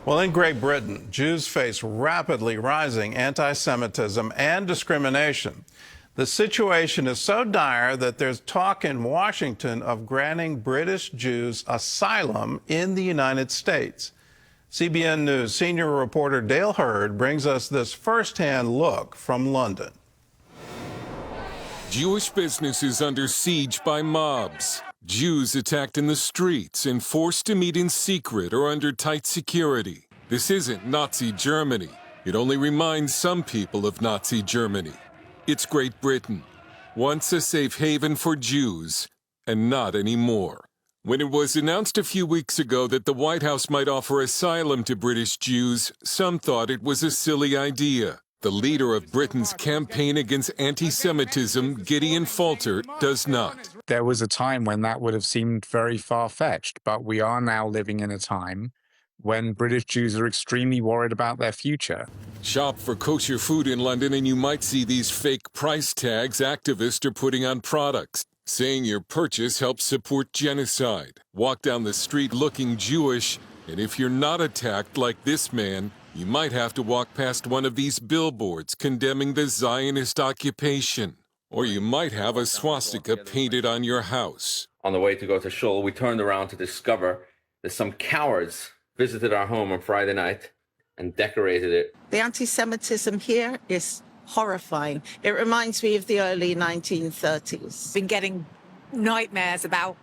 Well, in Great Britain, Jews face rapidly rising anti-Semitism and discrimination. The situation is so dire that there's talk in Washington of granting British Jews asylum in the United States. CBN News senior reporter Dale Hurd brings us this firsthand look from London. Jewish businesses under siege by mobs. Jews attacked in the streets and forced to meet in secret or under tight security. This isn't Nazi Germany. It only reminds some people of Nazi Germany. It's Great Britain, once a safe haven for Jews, and not anymore. When it was announced a few weeks ago that the White House might offer asylum to British Jews, some thought it was a silly idea. The leader of Britain's campaign against anti-Semitism, Gideon Falter, does not. There was a time when that would have seemed very far-fetched, but we are now living in a time when British Jews are extremely worried about their future. Shop for kosher food in London and you might see these fake price tags activists are putting on products, saying your purchase helps support genocide. Walk down the street looking Jewish, and if you're not attacked like this man, you might have to walk past one of these billboards condemning the Zionist occupation. Or you might have a swastika painted on your house. On the way to go to shul, we turned around to discover that some cowards visited our home on Friday night and decorated it. The anti-Semitism here is horrifying. It reminds me of the early 1930s. Been getting nightmares about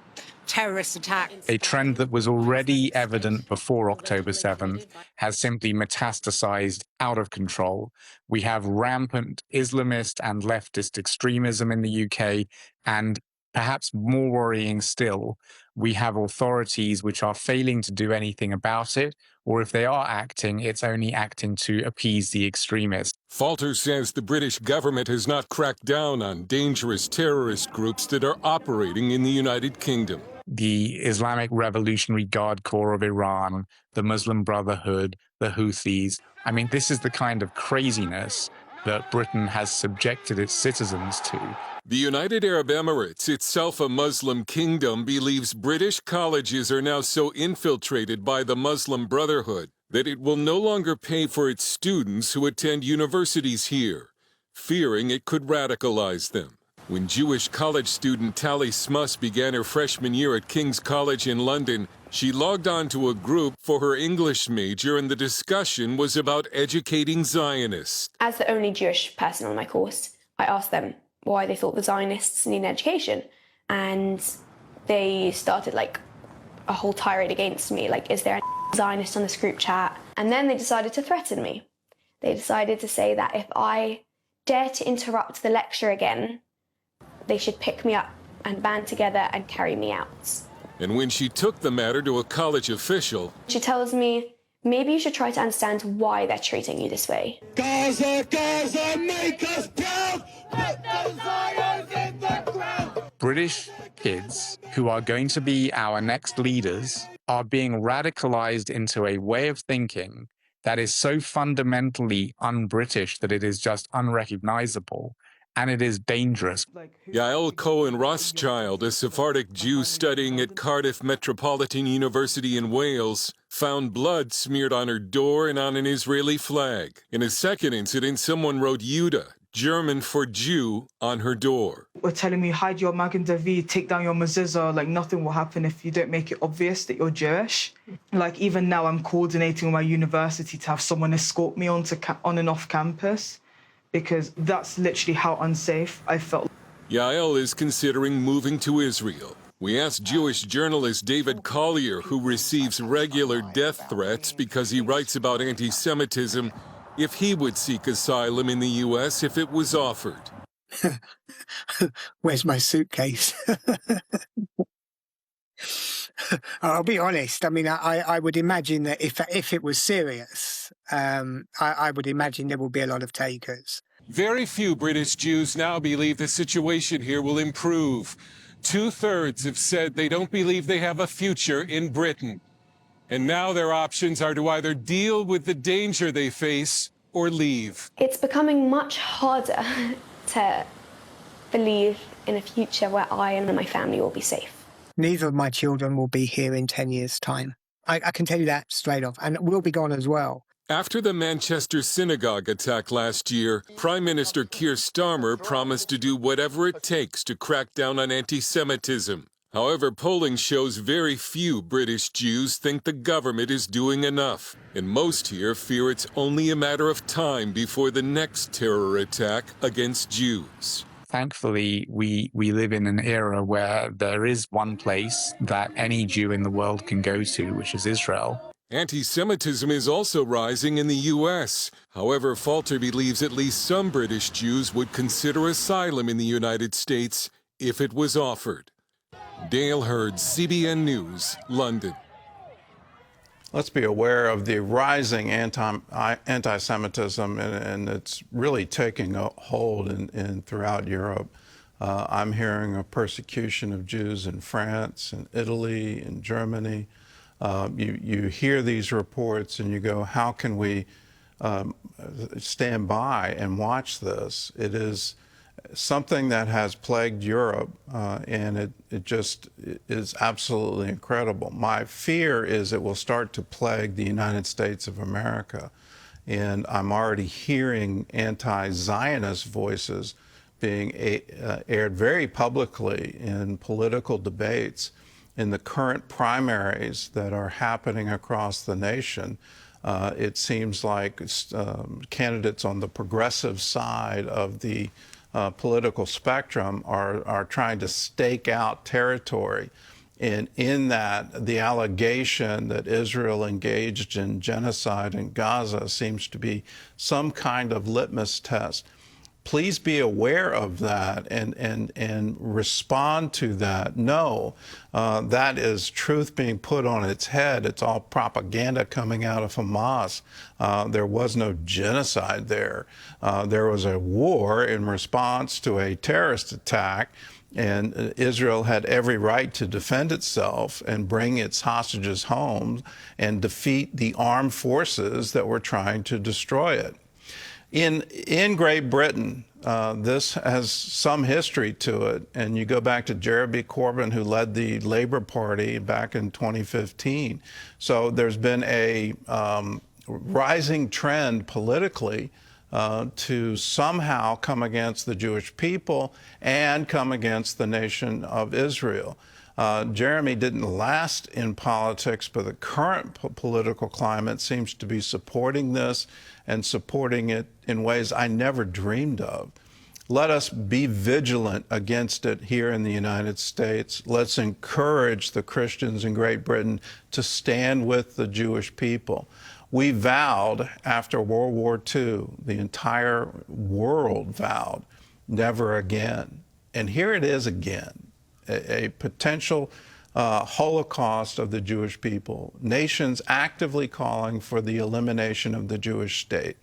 terrorist attacks. A trend that was already evident before October 7th has simply metastasized out of control. We have rampant Islamist and leftist extremism in the UK, and perhaps more worrying still, we have authorities which are failing to do anything about it, or if they are acting, it's only acting to appease the extremists. Falter says the British government has not cracked down on dangerous terrorist groups that are operating in the United Kingdom. The Islamic Revolutionary Guard Corps of Iran, the Muslim Brotherhood, the Houthis. I mean, this is the kind of craziness that Britain has subjected its citizens to. The United Arab Emirates, itself a Muslim kingdom, believes British colleges are now so infiltrated by the Muslim Brotherhood that it will no longer pay for its students who attend universities here, fearing it could radicalize them. When Jewish college student Tali Smuss began her freshman year at King's College in London, she logged on to a group for her English major, and the discussion was about educating Zionists. As the only Jewish person on my course, I asked them why they thought the Zionists need education. And they started like a whole tirade against me, like, is there a Zionist on this group chat? And then they decided to threaten me. They decided to say that if I dare to interrupt the lecture again, they should pick me up and band together and carry me out. And when she took the matter to a college official, she tells me, maybe you should try to understand why they're treating you this way. Gaza, Gaza, make us proud! Put those lions in the ground! British kids who are going to be our next leaders are being radicalized into a way of thinking that is so fundamentally un-British that it is just unrecognizable. And it is dangerous. Yael Cohen Rothschild, a Sephardic Jew studying at Cardiff Metropolitan University in Wales, found blood smeared on her door and on an Israeli flag. In a second incident, someone wrote Judah, German for Jew, on her door. We're telling me, hide your Magen David, take down your mezuzah, like nothing will happen if you don't make it obvious that you're Jewish. Like even now I'm coordinating with my university to have someone escort me on and off campus, because that's literally how unsafe I felt. Yael is considering moving to Israel. We asked Jewish journalist David Collier, who receives regular death threats because he writes about anti-Semitism, if he would seek asylum in the U.S. if it was offered. Where's my suitcase? I'll be honest. I mean, I would imagine that if it was serious, I would imagine there will be a lot of takers. Very few British Jews now believe the situation here will improve. 2/3 have said they don't believe they have a future in Britain. And now their options are to either deal with the danger they face or leave. It's becoming much harder to believe in a future where I and my family will be safe. Neither of my children will be here in 10 years' time. I can tell you that straight off, and will be gone as well. After the Manchester synagogue attack last year, Prime Minister Keir Starmer promised to do whatever it takes to crack down on anti-Semitism. However, polling shows very few British Jews think the government is doing enough, and most here fear it's only a matter of time before the next terror attack against Jews. Thankfully, we live in an era where there is one place that any Jew in the world can go to, which is Israel. Anti-Semitism is also rising in the U.S. However, Falter believes at least some British Jews would consider asylum in the United States if it was offered. Dale Hurd, CBN News, London. Let's be aware of the rising anti-Semitism, and it's really taking a hold throughout Europe. I'm hearing of persecution of Jews in France and Italy and Germany. You hear these reports and you go, how can we stand by and watch this? It is something that has plagued Europe, and it just is absolutely incredible. My fear is it will start to plague the United States of America. And I'm already hearing anti-Zionist voices being aired very publicly in political debates in the current primaries that are happening across the nation. It seems like candidates on the progressive side of the political spectrum are trying to stake out territory. And in that, the allegation that Israel engaged in genocide in Gaza seems to be some kind of litmus test. Please be aware of that and respond to that. No, that is truth being put on its head. It's all propaganda coming out of Hamas. There was no genocide there. There was a war in response to a terrorist attack, and Israel had every right to defend itself and bring its hostages home and defeat the armed forces that were trying to destroy it. In Great Britain, this has some history to it, and you go back to Jeremy Corbyn, who led the Labour Party back in 2015. So there's been a rising trend politically to somehow come against the Jewish people and come against the nation of Israel. Jeremy didn't last in politics, but the current political climate seems to be supporting this and supporting it in ways I never dreamed of. Let us be vigilant against it here in the United States. Let's encourage the Christians in Great Britain to stand with the Jewish people. We vowed after World War II, the entire world vowed, never again. And here it is again, a potential Holocaust of the Jewish people, nations actively calling for the elimination of the Jewish state,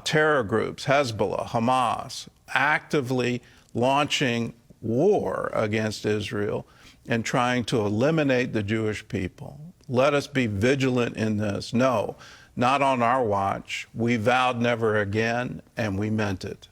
terror groups, Hezbollah, Hamas, actively launching war against Israel and trying to eliminate the Jewish people. Let us be vigilant in this. No, not on our watch. We vowed never again, and we meant it.